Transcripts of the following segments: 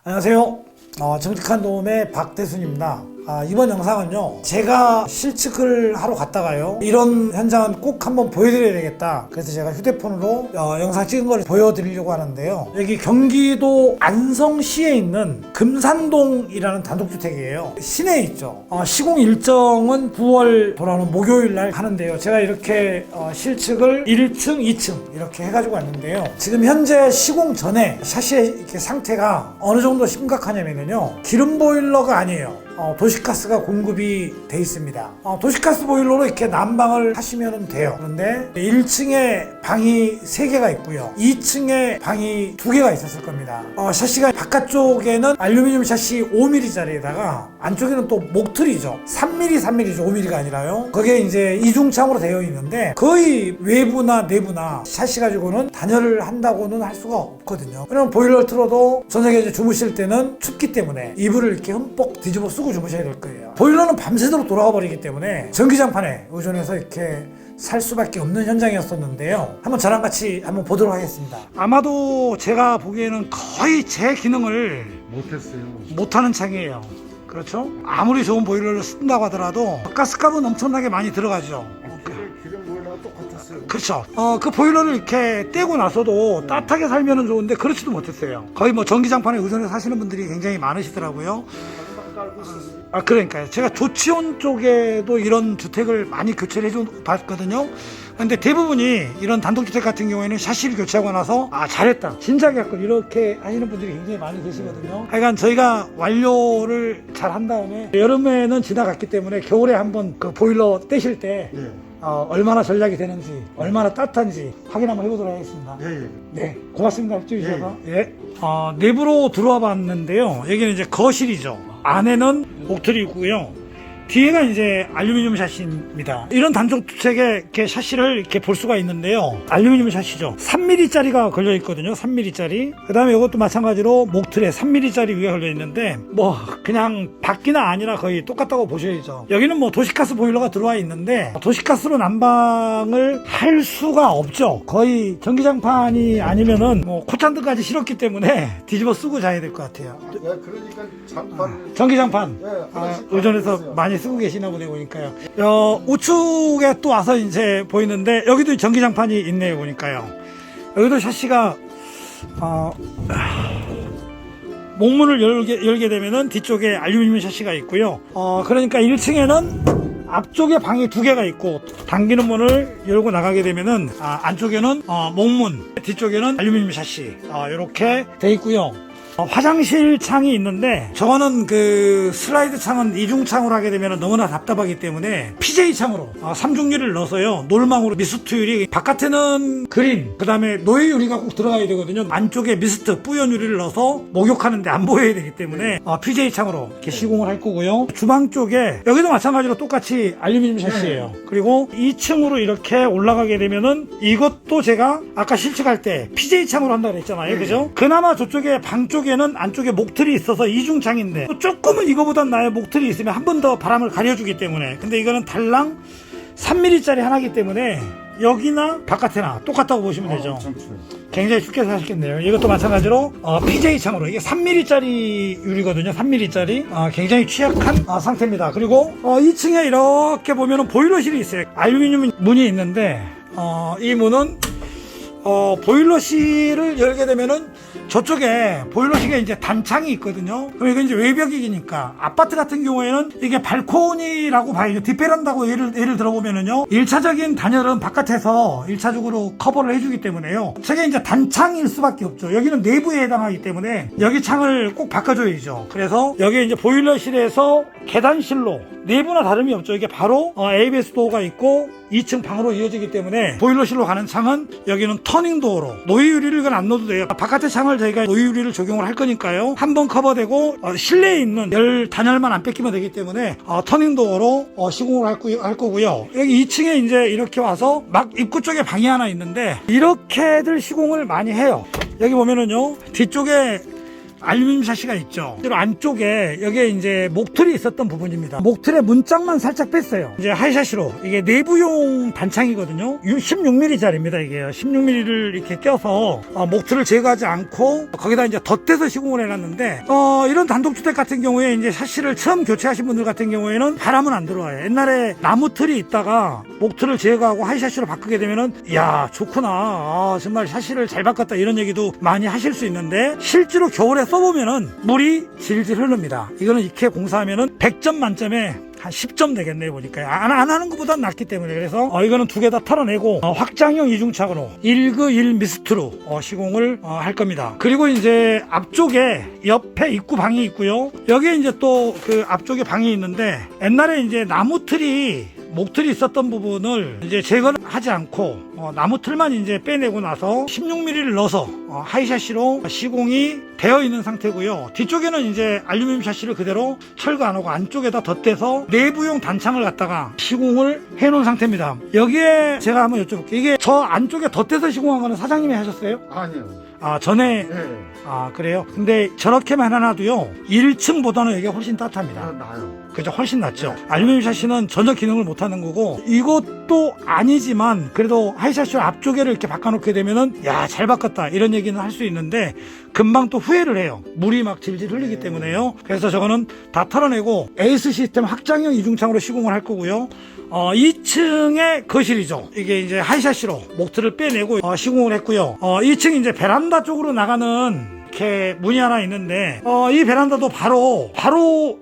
안녕하세요. 정직한 도움의 박대순입니다. 이번 영상은요, 제가 실측을 하러 갔다가요, 이런 현장은 꼭 한번 보여드려야 되겠다. 그래서 제가 휴대폰으로 영상 찍은 걸 보여드리려고 하는데요. 여기 경기도 안성시에 있는 금산동이라는 단독주택이에요. 시내에 있죠. 시공 일정은 9월 돌아오는 목요일 날 하는데요. 제가 이렇게 실측을 1층, 2층 이렇게 해가지고 왔는데요. 지금 현재 시공 전에 샤시의 이렇게 상태가 어느 정도 심각하냐면요, 기름 보일러가 아니에요. 도시가스가 공급이 돼 있습니다. 도시가스 보일러로 이렇게 난방을 하시면 돼요. 그런데 1층에 방이 3개가 있고요, 2층에 방이 2개가 있었을 겁니다. 샤시가 바깥쪽에는 알루미늄 샤시 5mm짜리에다가 안쪽에는 또 목틀이죠. 3mm죠. 5mm가 아니라요. 그게 이제 이중창으로 되어 있는데 거의 외부나 내부나 샤시 가지고는 단열을 한다고는 할 수가 없거든요. 왜냐면 보일러를 틀어도 저녁에 이제 주무실 때는 춥기 때문에 이불을 이렇게 흠뻑 뒤집어 쓰고 주무셔야 될 거예요. 보일러는 밤새도록 돌아가 버리기 때문에 전기장판에 의존해서 이렇게 살 수밖에 없는 현장이었었는데요. 한번 저랑 같이 한번 보도록 하겠습니다. 아마도 제가 보기에는 거의 제 기능을 못하는 창이에요. 그렇죠? 아무리 좋은 보일러를 쓴다고 하더라도 가스값은 엄청나게 많이 들어가죠. 기름 보일러가 똑같았어요. 그렇죠. 그 보일러를 이렇게 떼고 나서도 따뜻하게 살면은 좋은데 그렇지도 못했어요. 거의 뭐 전기장판에 의존해서 사시는 분들이 굉장히 많으시더라고요. 그러니까요. 제가 조치원 쪽에도 이런 주택을 많이 교체를 해줘 봤거든요. 근데 대부분이 이런 단독주택 같은 경우에는 샤시를 교체하고 나서 잘했다, 진작이었고 이렇게 하시는 분들이 굉장히 많이 계시거든요. 하여간 저희가 완료를 잘 한 다음에 여름에는 지나갔기 때문에 겨울에 한번 그 보일러 떼실 때 얼마나 전략이 되는지, 얼마나 따뜻한지 확인 한번 해보도록 하겠습니다. 네, 고맙습니다. 해주셔서. 내부로 들어와 봤는데요. 여기는 이제 거실이죠. 안에는 목틀이 있고요, 뒤에가 이제 알루미늄 샤시입니다. 이런 단독주택에 이렇게 샤시를 이렇게 볼 수가 있는데요. 알루미늄 샤시죠. 3mm짜리가 걸려 있거든요. 3mm짜리. 그 다음에 이것도 마찬가지로 목틀에 3mm짜리 위에 걸려 있는데, 뭐 그냥 밖이나 안이나 거의 똑같다고 보셔야죠. 여기는 뭐 도시가스 보일러가 들어와 있는데 도시가스로 난방을 할 수가 없죠. 거의 전기장판이 아니면은 뭐 코찬드까지 실었기 때문에 뒤집어 쓰고 자야 될 것 같아요. 그러니까 장판. 전기장판 의존해서 많이 쓰고 계시나 보네 보니까요. 우측에 또 와서 이제 보이는데 여기도 전기장판이 있네요 보니까요. 여기도 샤시가 목문을 열게 되면은 뒤쪽에 알루미늄 샤시가 있고요. 그러니까 1층에는 앞쪽에 방이 2개가 있고, 당기는 문을 열고 나가게 되면은 안쪽에는 목문, 뒤쪽에는 알루미늄 샤시 이렇게 돼 있고요. 화장실 창이 있는데 저거는 그 슬라이드 창은 이중창으로 하게 되면 너무나 답답하기 때문에 PJ 창으로 3중유리를 넣어서요, 놀망으로 미스트 유리, 바깥에는 그린, 그 다음에 노예 유리가 꼭 들어가야 되거든요. 안쪽에 미스트 뿌연 유리를 넣어서 목욕하는데 안 보여야 되기 때문에 PJ 창으로 이렇게 시공을 할 거고요. 주방 쪽에 여기도 마찬가지로 똑같이 알루미늄 샤시예요. 그리고 2층으로 이렇게 올라가게 되면은 이것도 제가 아까 실측할 때 PJ 창으로 한다고 그랬잖아요. 그죠? 그나마 저쪽에 방 쪽에 는 안쪽에 목틀이 있어서 이중창인데 조금은 이거보단 나의 목틀이 있으면 한 번 더 바람을 가려주기 때문에, 근데 이거는 달랑 3mm짜리 하나이기 때문에 여기나 바깥에나 똑같다고 보시면 되죠. 굉장히 쉽게 사시겠네요. 이것도 마찬가지로 PJ 창으로, 이게 3mm짜리 유리거든요. 3mm짜리 굉장히 취약한 상태입니다. 그리고 2층에 이렇게 보면은 보일러실이 있어요. 알루미늄 문이 있는데 이 문은 보일러실을 열게 되면은 저쪽에 보일러실에 이제 단창이 있거든요. 그럼 이건 이제 외벽이니까, 아파트 같은 경우에는 이게 발코니라고 봐야죠. 뒷베란다고 예를 들어보면은요, 1차적인 단열은 바깥에서 1차적으로 커버를 해주기 때문에요, 저게 이제 단창일 수밖에 없죠. 여기는 내부에 해당하기 때문에 여기 창을 꼭 바꿔줘야죠. 그래서 여기 이제 보일러실에서 계단실로 내부나 다름이 없죠. 이게 바로 ABS 도어가 있고 2층 방으로 이어지기 때문에 보일러실로 가는 창은 여기는 터닝 도어로, 노예 유리를 이건 안 넣어도 돼요. 바깥의 창을 저희가 노예 유리를 적용을 할 거니까요, 한번 커버되고 실내에 있는 열 단열만 안 뺏기면 되기 때문에 터닝 도어로 시공을 할 거고요. 여기 2층에 이제 이렇게 와서 막 입구 쪽에 방이 하나 있는데 이렇게들 시공을 많이 해요. 여기 보면은요, 뒤쪽에 알루미늄 샤시가 있죠. 그리고 안쪽에 여기에 이제 목틀이 있었던 부분입니다. 목틀의 문짝만 살짝 뺐어요. 이제 하이샤시로 이게 내부용 단창이거든요. 16mm짜리입니다. 이게요. 16mm를 이렇게 껴서 목틀을 제거하지 않고 거기다 이제 덧대서 시공을 해놨는데 이런 단독주택 같은 경우에 이제 샤시를 처음 교체하신 분들 같은 경우에는 바람은 안 들어와요. 옛날에 나무 틀이 있다가 목틀을 제거하고 하이샤시로 바꾸게 되면은 야 좋구나, 정말 샤시를 잘 바꿨다 이런 얘기도 많이 하실 수 있는데 실제로 겨울에 써보면은 물이 질질 흐릅니다. 이거는 이렇게 공사하면은 100점 만점에 한 10점 되겠네요. 보니까 안 하는 것보다 낫기 때문에. 그래서 이거는 두 개 다 털어내고 확장형 이중창으로 1그 1 미스트로 시공을 할 겁니다. 그리고 이제 앞쪽에 옆에 입구 방이 있고요. 여기에 이제 또 그 앞쪽에 방이 있는데 옛날에 이제 나무 틀이 목틀이 있었던 부분을 이제 제거를 하지 않고 나무 틀만 이제 빼내고 나서 16mm를 넣어서 하이샤시로 시공이 되어 있는 상태고요. 뒤쪽에는 이제 알루미늄 샤시를 그대로 철거 안 하고 안쪽에다 덧대서 내부용 단창을 갖다가 시공을 해 놓은 상태입니다. 여기에 제가 한번 여쭤볼게요. 이게 저 안쪽에 덧대서 시공한 거는 사장님이 하셨어요? 아니요. 전에 네. 그래요? 근데 저렇게만 해놔도요 1층보다는 여기가 훨씬 따뜻합니다. 나요. 그죠? 훨씬 낫죠. 알루미늄 샤시는 전혀 기능을 못하는 거고, 이것도 아니지만 그래도 하이샤시 앞쪽에를 이렇게 바꿔놓게 되면은 야 잘 바꿨다 이런 얘기는 할 수 있는데 금방 또 후회를 해요. 물이 막 질질 흘리기 때문에요. 그래서 저거는 다 털어내고 에이스 시스템 확장형 이중창으로 시공을 할 거고요. 2층의 거실이죠. 이게 이제 하이샤시로 목틀을 빼내고 시공을 했고요. 2층 이제 베란다 쪽으로 나가는 이렇게 문이 하나 있는데 이 베란다도 바로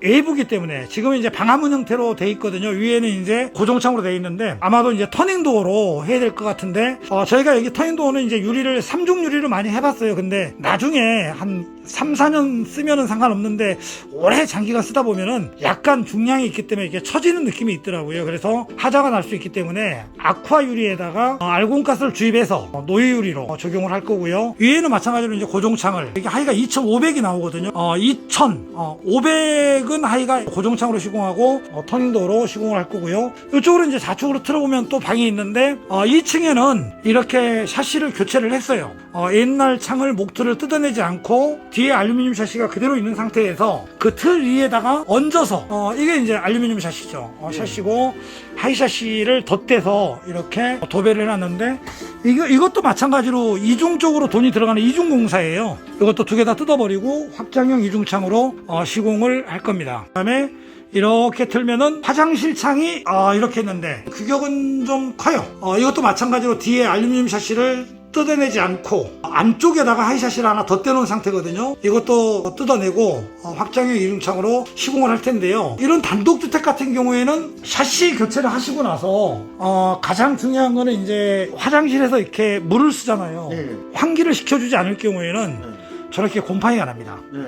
외부기 때문에 지금 이제 방화문 형태로 돼 있거든요. 위에는 이제 고정창으로 돼 있는데 아마도 이제 터닝도어로 해야 될 것 같은데 저희가 여기 터닝도어는 이제 유리를 3중 유리로 많이 해봤어요. 근데 나중에 한 3, 4년 쓰면은 상관없는데 오래 장기간 쓰다 보면은 약간 중량이 있기 때문에 이게 처지는 느낌이 있더라고요. 그래서 하자가 날 수 있기 때문에 아쿠아 유리에다가 알곤가스를 주입해서 노예 유리로 적용을 할 거고요. 위에는 마찬가지로 이제 고정창을, 이게 하이가 2500이 나오거든요. 2500은 하이가 고정창으로 시공하고 터닝도어로 시공을 할 거고요. 이쪽으로 이제 좌측으로 틀어보면 또 방이 있는데 2층에는 이렇게 샤시를 교체를 했어요. 옛날 창을 목틀을 뜯어내지 않고 뒤에 알루미늄 샤시가 그대로 있는 상태에서 그 틀 위에다가 얹어서 이게 이제 알루미늄 샤시죠. 샤시고 하이샤시를 덧대서 이렇게 도배를 해놨는데 이것도 마찬가지로 이중 쪽으로 돈이 들어가는 이중 공사예요. 이것도 두 개 다 뜯어버리고 확장형 이중창으로 시공을 할 겁니다. 그다음에 이렇게 틀면은 화장실 창이 이렇게 있는데 규격은 좀 커요. 이것도 마찬가지로 뒤에 알루미늄 샤시를 뜯어내지 않고 안쪽에다가 하이샤시를 하나 덧대놓은 상태거든요. 이것도 뜯어내고 확장형 이중창으로 시공을 할 텐데요. 이런 단독주택 같은 경우에는 샤시 교체를 하시고 나서 가장 중요한 거는 이제 화장실에서 이렇게 물을 쓰잖아요. 네. 환기를 시켜주지 않을 경우에는 저렇게 곰팡이가 납니다. 네.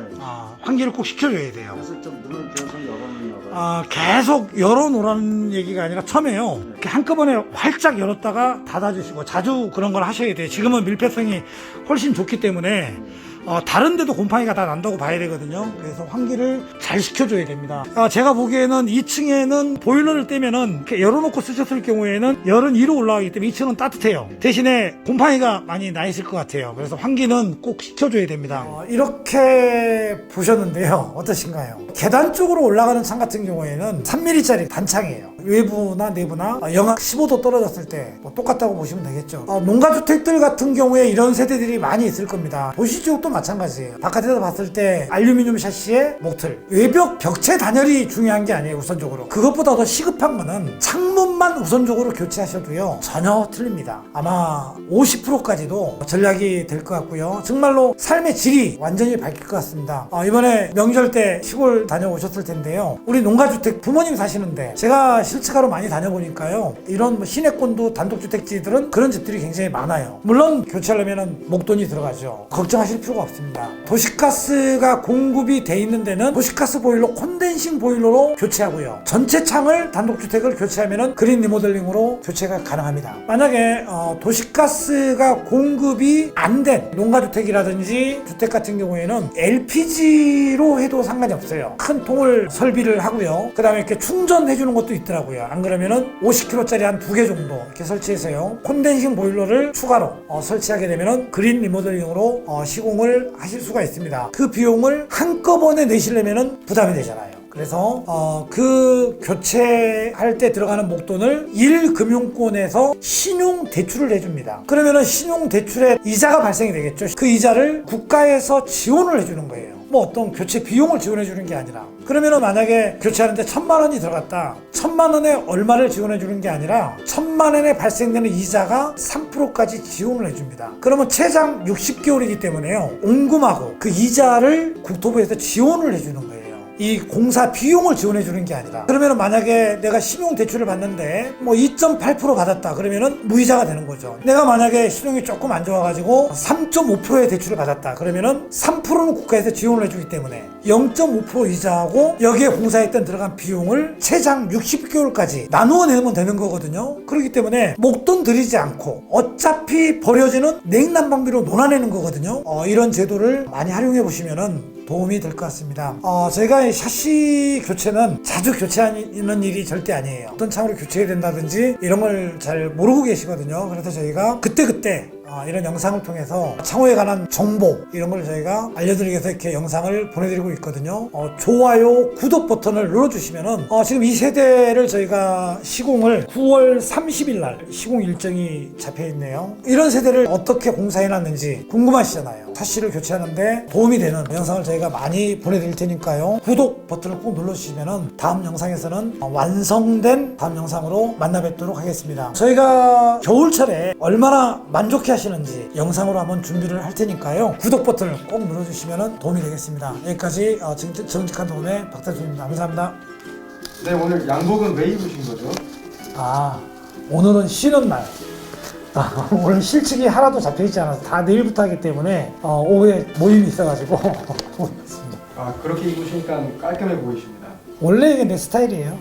환기를 꼭 시켜줘야 돼요. 그래서 좀 문을 계속 열어놓나 봐요. 계속 열어놓으라는 얘기가 아니라 처음에요. 이렇게 한꺼번에 활짝 열었다가 닫아주시고 자주 그런 걸 하셔야 돼요. 지금은 밀폐성이 훨씬 좋기 때문에 다른 데도 곰팡이가 다 난다고 봐야 되거든요. 그래서 환기를 잘 시켜줘야 됩니다. 제가 보기에는 2층에는 보일러를 떼면은 이렇게 열어놓고 쓰셨을 경우에는 열은 위로 올라가기 때문에 2층은 따뜻해요. 대신에 곰팡이가 많이 나 있을 것 같아요. 그래서 환기는 꼭 시켜줘야 됩니다. 이렇게 보셨는데요. 어떠신가요? 계단 쪽으로 올라가는 창 같은 경우에는 3mm짜리 단창이에요. 외부나 내부나 영하 15도 떨어졌을 때 똑같다고 보시면 되겠죠. 농가주택들 같은 경우에 이런 세대들이 많이 있을 겁니다. 도시 지역도 마찬가지예요. 바깥에서 봤을 때 알루미늄 샤시의 목틀, 외벽 벽체 단열이 중요한 게 아니에요. 우선적으로 그것보다 더 시급한 거는 창문만 우선적으로 교체하셔도요 전혀 틀립니다. 아마 50%까지도 전략이 될 것 같고요. 정말로 삶의 질이 완전히 바뀔 것 같습니다. 이번에 명절 때 시골 다녀오셨을 텐데요. 우리 농가주택 부모님 사시는데 제가 실측하러 많이 다녀보니까요, 이런 시내권도 단독주택지들은 그런 집들이 굉장히 많아요. 물론 교체하려면 목돈이 들어가죠. 걱정하실 필요가 없습니다. 도시가스가 공급이 돼 있는 데는 도시가스 보일러, 콘덴싱 보일러로 교체하고요. 전체 창을 단독주택을 교체하면 그린 리모델링으로 교체가 가능합니다. 만약에 도시가스가 공급이 안 된 농가주택이라든지 주택 같은 경우에는 LPG로 해도 상관이 없어요. 큰 통을 설비를 하고요. 그 다음에 이렇게 충전해주는 것도 있더라고요. 안 그러면은 50kg짜리 한 2개 정도 이렇게 설치해서요, 콘덴싱 보일러를 추가로 설치하게 되면은 그린 리모델링으로 시공을 비용을 하실 수가 있습니다. 그 비용을 한꺼번에 내시려면 부담이 되잖아요. 그래서 그 교체할 때 들어가는 목돈을 1금융권에서 신용대출을 해줍니다. 그러면은 신용대출에 이자가 발생이 되겠죠. 그 이자를 국가에서 지원을 해주는 거예요. 뭐 어떤 교체 비용을 지원해 주는 게 아니라, 그러면은 만약에 교체하는데 1,000만 원이 들어갔다. 1,000만 원에 얼마를 지원해 주는 게 아니라 1,000만 원에 발생되는 이자가 3%까지 지원을 해줍니다. 그러면 최장 60개월이기 때문에요, 온금하고 그 이자를 국토부에서 지원을 해주는 거예요. 이 공사 비용을 지원해 주는 게 아니라. 그러면은 만약에 내가 신용대출을 받는데 뭐 2.8% 받았다 그러면은 무이자가 되는 거죠. 내가 만약에 신용이 조금 안 좋아가지고 3.5%의 대출을 받았다 그러면은 3%는 국가에서 지원을 해주기 때문에 0.5% 이자하고 여기에 공사에 들어간 비용을 최장 60개월까지 나누어 내면 되는 거거든요. 그렇기 때문에 목돈 들이지 않고 어차피 버려지는 냉난방비로 논아내는 거거든요. 이런 제도를 많이 활용해 보시면은 도움이 될 것 같습니다. 제가 샤시 교체는 자주 교체하는 일이 절대 아니에요. 어떤 차로 교체해야 된다든지 이런 걸 잘 모르고 계시거든요. 그래서 저희가 그때그때 이런 영상을 통해서 창호에 관한 정보 이런 걸 저희가 알려드리기 위해서 이렇게 영상을 보내드리고 있거든요. 좋아요, 구독 버튼을 눌러주시면은 지금 이 세대를 저희가 시공을 9월 30일 날 시공 일정이 잡혀있네요. 이런 세대를 어떻게 공사해놨는지 궁금하시잖아요. 샤시를 교체하는데 도움이 되는 영상을 저희가 많이 보내드릴 테니까요. 구독 버튼을 꼭 눌러주시면은 다음 영상에서는 완성된 다음 영상으로 만나 뵙도록 하겠습니다. 저희가 겨울철에 얼마나 만족해 하시는지 영상으로 한번 준비를 할 테니까요. 구독 버튼을 꼭 눌러주시면 도움이 되겠습니다. 여기까지 정직한 도움의 박대수입니다. 감사합니다. 네, 오늘 양복은 왜 입으신 거죠? 오늘은 쉬는 날. 오늘 실측이 하나도 잡혀있지 않아서 다 내일부터 하기 때문에 오후에 모임이 있어가지고 그렇게 입으시니까 깔끔해 보이십니다. 원래 이게 내 스타일이에요.